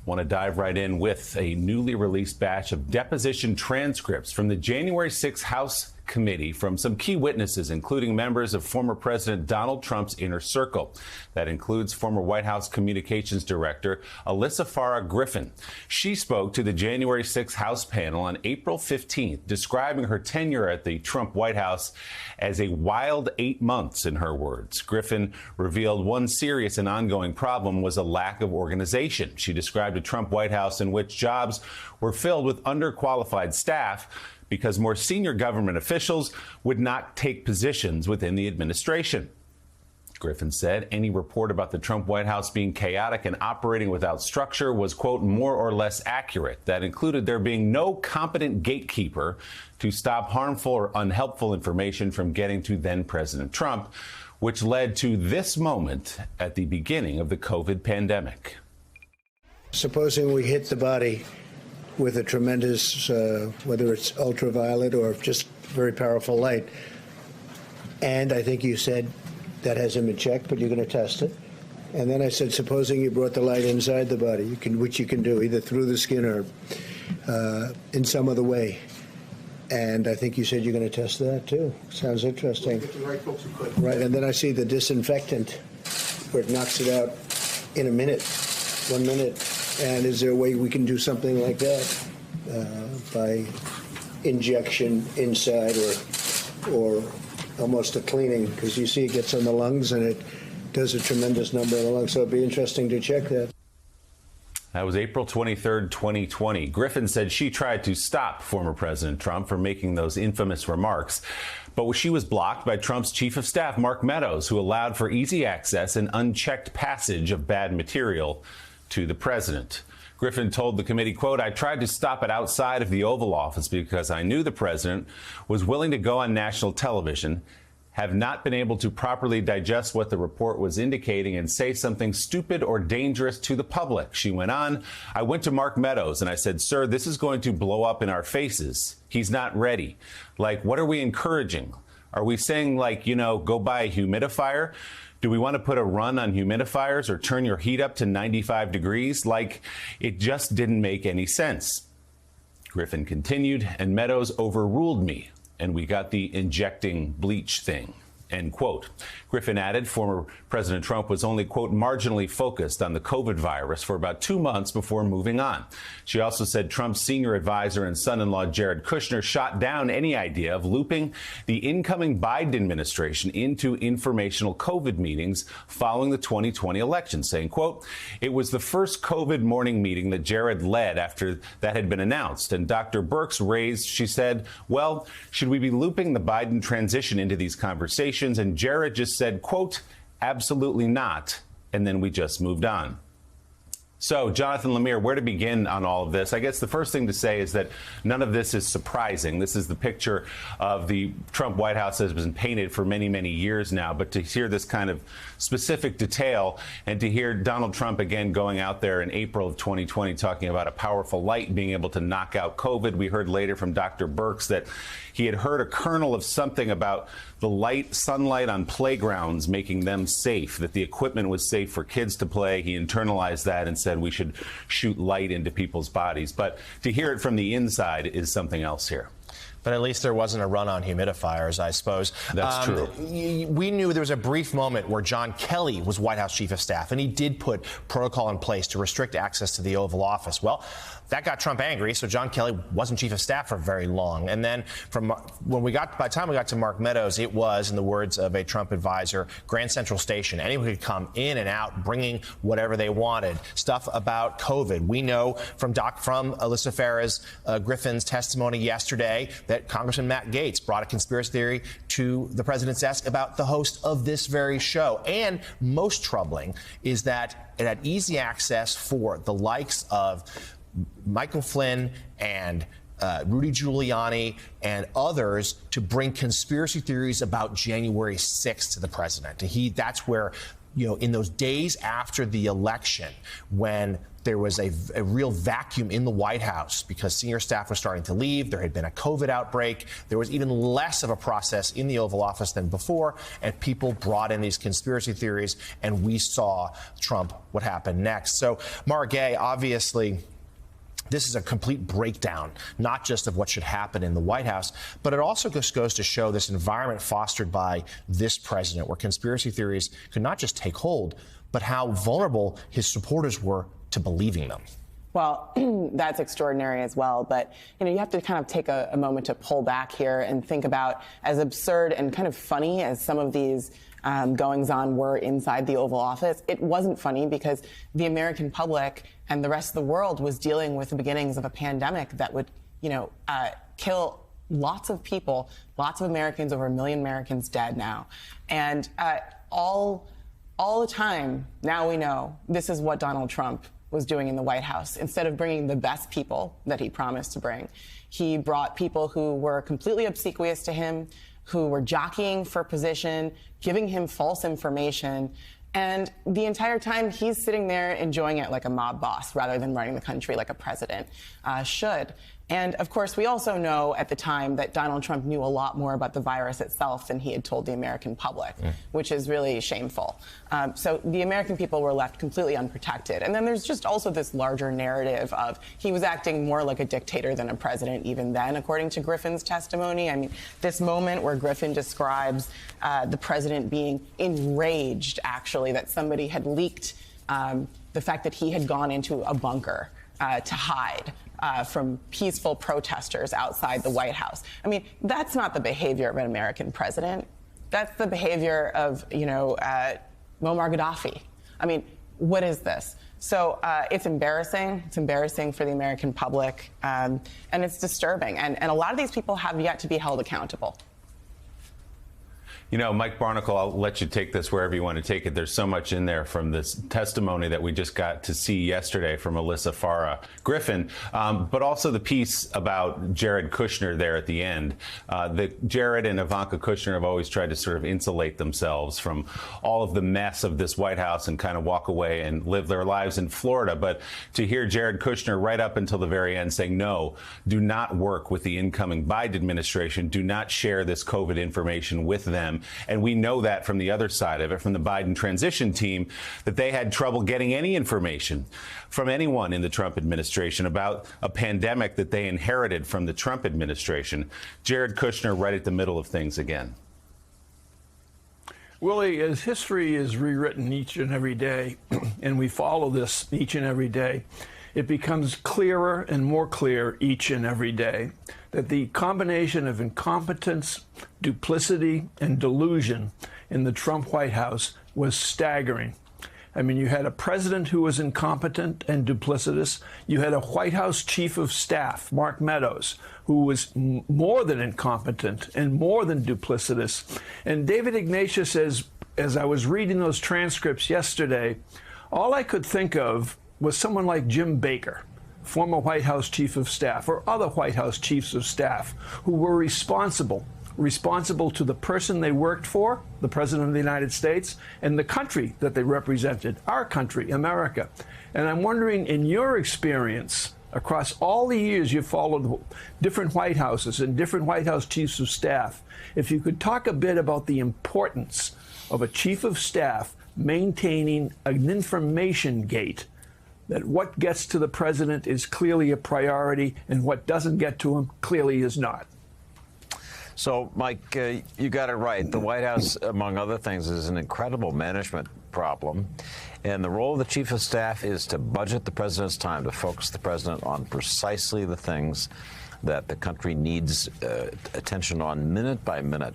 Want to dive right in with a newly released batch of deposition transcripts from the January 6th House Committee from some key witnesses, including members of former President Donald Trump's inner circle. That includes former White House Communications Director Alyssa Farah Griffin. She spoke to the January 6th House panel on April 15th, describing her tenure at the Trump White House as a wild 8 months, in her words. Griffin revealed one serious and ongoing problem was a lack of organization. She described a Trump White House in which jobs were filled with underqualified staff because more senior government officials would not take positions within the administration. Griffin said any report about the Trump White House being chaotic and operating without structure was, quote, more or less accurate. That included there being no competent gatekeeper to stop harmful or unhelpful information from getting to then President Trump, which led to this moment at the beginning of the COVID pandemic. Supposing we hit the body with a tremendous, whether it's ultraviolet or just very powerful light. And I think you said that hasn't been checked, but you're going to test it. And then I said, supposing you brought the light inside the body, which you can do either through the skin or in some other way. And I think you said you're going to test that too. Sounds interesting. Right, and then I see the disinfectant where it knocks it out in a minute, 1 minute. And is there a way we can do something like that by injection inside or almost a cleaning? Because you see it gets on the lungs and it does a tremendous number on the lungs. So it'd be interesting to check that. That was April 23rd, 2020. Griffin said she tried to stop former President Trump from making those infamous remarks, but she was blocked by Trump's chief of staff, Mark Meadows, who allowed for easy access and unchecked passage of bad material to the president. Griffin told the committee, quote, I tried to stop it outside of the Oval Office because I knew the president was willing to go on national television, have not been able to properly digest what the report was indicating and say something stupid or dangerous to the public. She went on, I went to Mark Meadows and I said, sir, this is going to blow up in our faces. He's not ready. Like, what are we encouraging? Are we saying, like, you know, go buy a humidifier? Do we want to put a run on humidifiers or turn your heat up to 95 degrees? Like, it just didn't make any sense. Griffin continued, and Meadows overruled me, and we got the injecting bleach thing, end quote. Griffin added former President Trump was only, quote, marginally focused on the COVID virus for about 2 months before moving on. She also said Trump's senior advisor and son-in-law Jared Kushner shot down any idea of looping the incoming Biden administration into informational COVID meetings following the 2020 election, saying, quote, it was the first COVID morning meeting that Jared led after that had been announced. And Dr. Birx raised, she said, well, should we be looping the Biden transition into these conversations? And Jared just said, quote, absolutely not. And then we just moved on. So, Jonathan Lemire, where to begin on all of this? I guess the first thing to say is that none of this is surprising. This is the picture of the Trump White House that has been painted for many, many years now. But to hear this kind of specific detail and to hear Donald Trump again going out there in April of 2020 talking about a powerful light being able to knock out COVID. We heard later from Dr. Birx that he had heard a kernel of something about the sunlight on playgrounds making them safe, that the equipment was safe for kids to play. He internalized that and said we should shoot light into people's bodies. But to hear it from the inside is something else here. But at least there wasn't a run on humidifiers, I suppose. That's true. We knew there was a brief moment where John Kelly was White House Chief of Staff, and he did put protocol in place to restrict access to the Oval Office. Well, that got Trump angry, so John Kelly wasn't Chief of Staff for very long. And then by the time we got to Mark Meadows, it was, in the words of a Trump advisor, Grand Central Station. Anyone could come in and out, bringing whatever they wanted. Stuff about COVID. We know from Alyssa Farah Griffin's testimony yesterday that Congressman Matt Gaetz brought a conspiracy theory to the president's desk about the host of this very show. And most troubling is that it had easy access for the likes of Michael Flynn and Rudy Giuliani and others to bring conspiracy theories about January 6th to the president. That's where in those days after the election, when there was a real vacuum in the White House because senior staff was starting to leave, there had been a COVID outbreak, there was even less of a process in the Oval Office than before, and people brought in these conspiracy theories, and we saw Trump, what happened next. So, Mara Gay, obviously, this is a complete breakdown, not just of what should happen in the White House, but it also just goes to show this environment fostered by this president, where conspiracy theories could not just take hold, but how vulnerable his supporters were to believing them. Well, that's extraordinary as well. But, you have to kind of take a moment to pull back here and think about, as absurd and kind of funny as some of these goings-on were inside the Oval Office, it wasn't funny because the American public and the rest of the world was dealing with the beginnings of a pandemic that would, kill lots of people, lots of Americans, over 1 million Americans dead now. And all the time, now we know this is what Donald Trump was doing in the White House. Instead of bringing the best people that he promised to bring, he brought people who were completely obsequious to him, who were jockeying for position, giving him false information. And the entire time, he's sitting there enjoying it like a mob boss rather than running the country like a president should. And of course, we also know at the time that Donald Trump knew a lot more about the virus itself than he had told the American public, which is really shameful. So the American people were left completely unprotected. And then there's just also this larger narrative of he was acting more like a dictator than a president even then, according to Griffin's testimony. I mean, this moment where Griffin describes the president being enraged, actually, that somebody had leaked the fact that he had gone into a bunker to hide from peaceful protesters outside the White House. I mean, that's not the behavior of an American president. That's the behavior of, Muammar Gaddafi. I mean, what is this? So it's embarrassing. It's embarrassing for the American public, and it's disturbing. And a lot of these people have yet to be held accountable. Mike Barnicle, I'll let you take this wherever you want to take it. There's so much in there from this testimony that we just got to see yesterday from Alyssa Farah Griffin, but also the piece about Jared Kushner there at the end. Jared and Ivanka Kushner have always tried to sort of insulate themselves from all of the mess of this White House and kind of walk away and live their lives in Florida. But to hear Jared Kushner right up until the very end saying, no, do not work with the incoming Biden administration, do not share this COVID information with them. And we know that from the other side of it, from the Biden transition team, that they had trouble getting any information from anyone in the Trump administration about a pandemic that they inherited from the Trump administration. Jared Kushner right at the middle of things again. Willie, as history is rewritten each and every day, and we follow this each and every day, it becomes clearer and more clear each and every day that the combination of incompetence, duplicity, and delusion in the Trump White House was staggering. I mean, you had a president who was incompetent and duplicitous. You had a White House chief of staff, Mark Meadows, who was more than incompetent and more than duplicitous. And David Ignatius says, as I was reading those transcripts yesterday, all I could think of was someone like Jim Baker, former White House chief of staff, or other White House chiefs of staff who were responsible to the person they worked for, the President of the United States, and the country that they represented, our country, America. And I'm wondering, in your experience, across all the years you've followed different White Houses and different White House chiefs of staff, if you could talk a bit about the importance of a chief of staff maintaining an information gate, that what gets to the president is clearly a priority and what doesn't get to him clearly is not. So, Mike, you got it right. The White House, among other things, is an incredible management problem. And the role of the chief of staff is to budget the president's time, to focus the president on precisely the things that the country needs attention on minute by minute.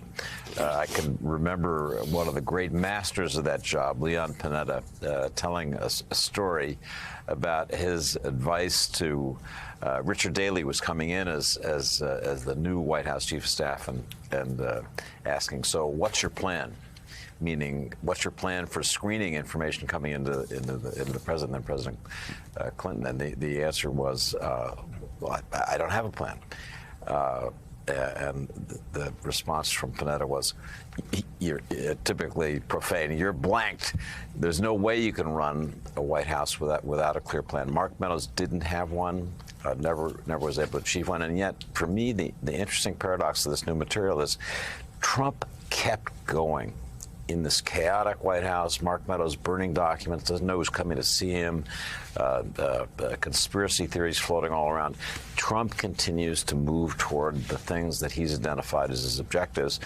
I can remember one of the great masters of that job, Leon Panetta, telling us a story about his advice to Richard Daley was coming in as the new White House chief of staff and asking, so what's your plan? Meaning, what's your plan for screening information coming into the president and President Clinton? And the answer was, well, I don't have a plan. and the response from Panetta was, "You're typically profane. You're blanked. There's no way you can run a White House without a clear plan." Mark Meadows didn't have one. Never was able to achieve one. And yet, for me, the interesting paradox of this new material is Trump kept going. In this chaotic White House, Mark Meadows burning documents, doesn't know who's coming to see him, conspiracy theories floating all around. Trump continues to move toward the things that he's identified as his objectives,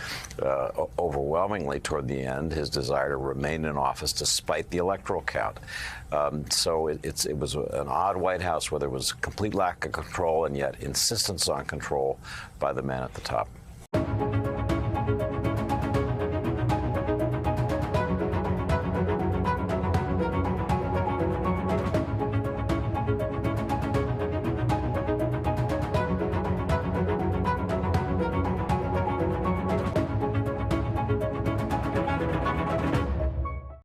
overwhelmingly toward the end, his desire to remain in office despite the electoral count. So it was an odd White House where there was complete lack of control and yet insistence on control by the man at the top.